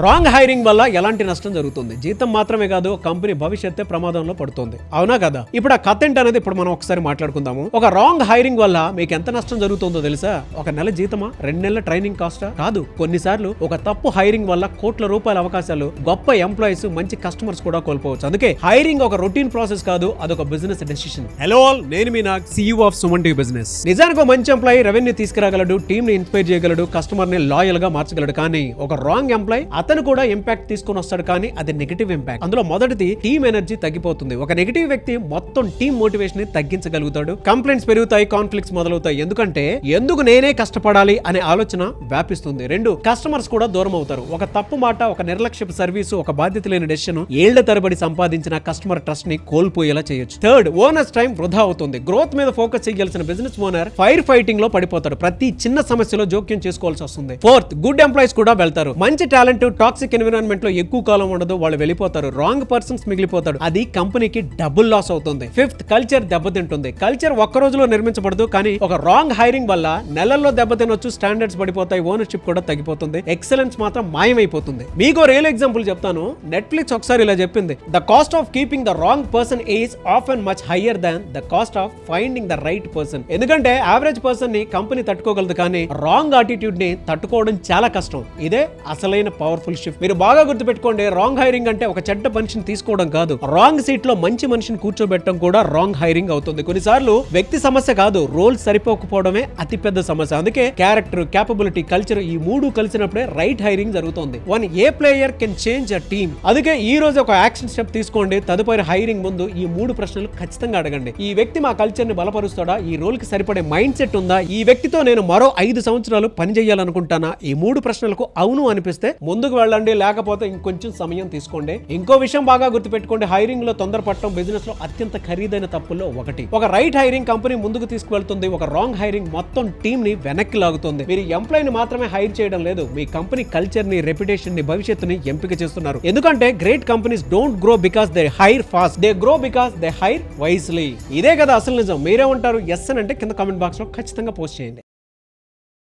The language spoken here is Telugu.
రాంగ్ హైరింగ్ వల్ల ఎలాంటి నష్టం జరుగుతుంది? జీతం మాత్రమే కాదు, కంపెనీ భవిష్యత్తే ప్రమాదంలో పడుతుంది. అవునా కదా? ఇప్పుడు ఆ కథ ఏంటనేది ఇప్పుడు మనం ఒకసారి మాట్లాడుకుందాము. ఒక రాంగ్ హైరింగ్ వల్ల మీకు ఎంత నష్టం జరుగుతుందో తెలుసా? ఒక నెల జీతమా, 2 నెలల ట్రైనింగ్ కాస్టా? కాదు, కొన్నిసార్లు ఒక తప్పు హైరింగ్ వల్ల కోట్ల రూపాయల అవకాశాలు, గొప్ప ఎంప్లాయీస్, మంచి కస్టమర్స్ కూడా కోల్పోవచ్చు. అందుకే హైరింగ్ ఒక రొటీన్ ప్రాసెస్ కాదు, అదొక బిజినెస్ డెసిషన్. హలో ఆల్, నేను మీ Nag, CEO of Suman TV business. నిజానికి ఒక మంచి ఎంప్లాయీ రెవెన్యూ తీసుకురాగలడు, టీమ్ ని ఇన్స్పైర్ చేయగలడు, కస్టమర్ ని లాయల్ గా మార్చగలడు. కానీ ఒక రాంగ్ ఎంప్లాయీ అతను కూడా ఇంపాక్ట్ తీసుకొని వస్తాడు, కానీ అది నెగటివ్ ఇంపాక్ట్. అందులో మొదటిది టీమ్ ఎనర్జీ తగ్గిపోతుంది. ఒక నెగటివ్ వ్యక్తి మొత్తం టీమ్ మోటివేషన్ ని తగ్గించగలుగుతాడు. కంప్లైంట్స్ పెరుగుతాయి, కాన్ఫ్లిక్ట్స్ మొదలవుతాయి. ఎందుకు నేనే కష్టపడాలి అనే ఆలోచన వ్యాపిస్తుంది. 2, కస్టమర్స్ కూడా దూరం అవుతారు. ఒక తప్పు మాట, ఒక నిర్లక్ష్యపు సర్వీసు, ఒక బాధ్యత లేని డెసిషన్ ఏళ్ల తరబడి సంపాదించిన కస్టమర్ ట్రస్ట్ ని కోల్పోయేలా చేయొచ్చు. 3, ఓనర్స్ టైం వృధా అవుతుంది. గ్రోత్ మీద ఫోకస్ చేయాల్సిన బిజినెస్ ఓనర్ ఫైర్ ఫైటింగ్ లో పడిపోతాడు. ప్రతి చిన్న సమస్యలో జోక్యం చేసుకోవాల్సి వస్తుంది. 4, గుడ్ ఎంప్లాయీస్ కూడా వెళ్తారు. మంచి టాలెంట్ టాక్సిక్ ఎన్విరాన్మెంట్ లో ఎక్కువ కాలం ఉండదు, వాళ్ళు వెళ్ళిపోతారు. రాంగ్ పర్సన్స్ మిగిలిపోతాడు, అది కంపెనీకి డబుల్ లాస్ అవుతుంది. 5, కల్చర్ దెబ్బతింటుంది. కల్చర్ ఒక్క రోజులో నిర్మించబడదు, కానీ ఒక రాంగ్ హైరింగ్ వల్ల నెలల్లో దెబ్బతినొచ్చు, స్టాండర్డ్స్ పడిపోతాయి, ఓనర్షిప్ కూడా తగ్గిపోతుంది, ఎక్సలెన్స్ మాత్రం మాయమైపోతుంది. మీకు రియల్ ఎగ్జాంపుల్ చెప్తాను. నెట్ఫ్లిక్స్ ఒకసారి ఇలా చెప్పింది: the cost of keeping the wrong person is often much higher than the cost of finding the right person. ఎందుకంటే యావరేజ్ పర్సన్ ని కంపెనీ తట్టుకోగలదు, కానీ రాంగ్ యాటిట్యూడ్ ని తట్టుకోవడం చాలా కష్టం. ఇదే అసలైన పవర్ఫుల్ షిఫ్ట్. మీరు బాగా గుర్తుపెట్టుకోండి, రాంగ్ హైరింగ్ అంటే ఒక చెడ్డ మనిషిని తీసుకోవడం కాదు, రాంగ్ సీట్ లో మంచి మనిషిని కూర్చోబెట్టడం కూడా రాంగ్ హైరింగ్ అవుతుంది. కొన్నిసార్లు వ్యక్తి సమస్య కాదు, రోల్ సరిపోకపోవడమే అతిపెద్ద సమస్య. అందుకే క్యారెక్టర్, క్యాపబిలిటీ, కల్చర్ ఈ 3 కలిసినప్పుడే రైట్ హైరింగ్ జరుగుతుంది. A player can change a team. అందుకే ఈ రోజు ఒక యాక్షన్ స్టెప్ తీసుకోండి. తదుపరి హైరింగ్ ముందు ఈ 3 ప్రశ్నలు ఖచ్చితంగా అడగండి. ఈ వ్యక్తి మా కల్చర్ ని బలపరుస్తాడా? ఈ రోల్ కి సరిపడే మైండ్ సెట్ ఉందా? ఈ వ్యక్తితో నేను మరో 5 సంవత్సరాలు పని చేయాలనుకుంటానా? ఈ 3 ప్రశ్నలకు అవును అనిపిస్తే ముందుకు వెళ్ళండి, లేకపోతే ఇంకొంచెం సమయం తీసుకోండి. ఇంకో విషయం బాగా గుర్తుపెట్టుకోండి, హైరింగ్ లో తొందరపడటం బిజినెస్ లో అత్యంత ఖరీదైన తప్పుల్లో ఒకటి. ఒక రైట్ హైరింగ్ కంపెనీ ముందుకు తీసుకువెళ్తుంది, ఒక రాంగ్ హైరింగ్ మొత్తం టీమ్ ని వెనక్కి లాగుతుంది. మీరు ఎంప్లాయీని మాత్రమే హైర్ చేయడం లేదు, మీ కంపెనీ కల్చర్ ని, రెప్యుటేషన్ ని, భవిష్యత్తుని ఎంపిక చేస్తున్నారు. ఎందుకంటే great companies don't grow because they hire fast, they grow because they hire wisely. ఇదే కదా అసలు నిజం. మీరేమంటారు? ఎస్ అని అంటే కింద కామెంట్ బాక్స్ లో ఖచ్చితంగా పోస్ట్ చేయండి.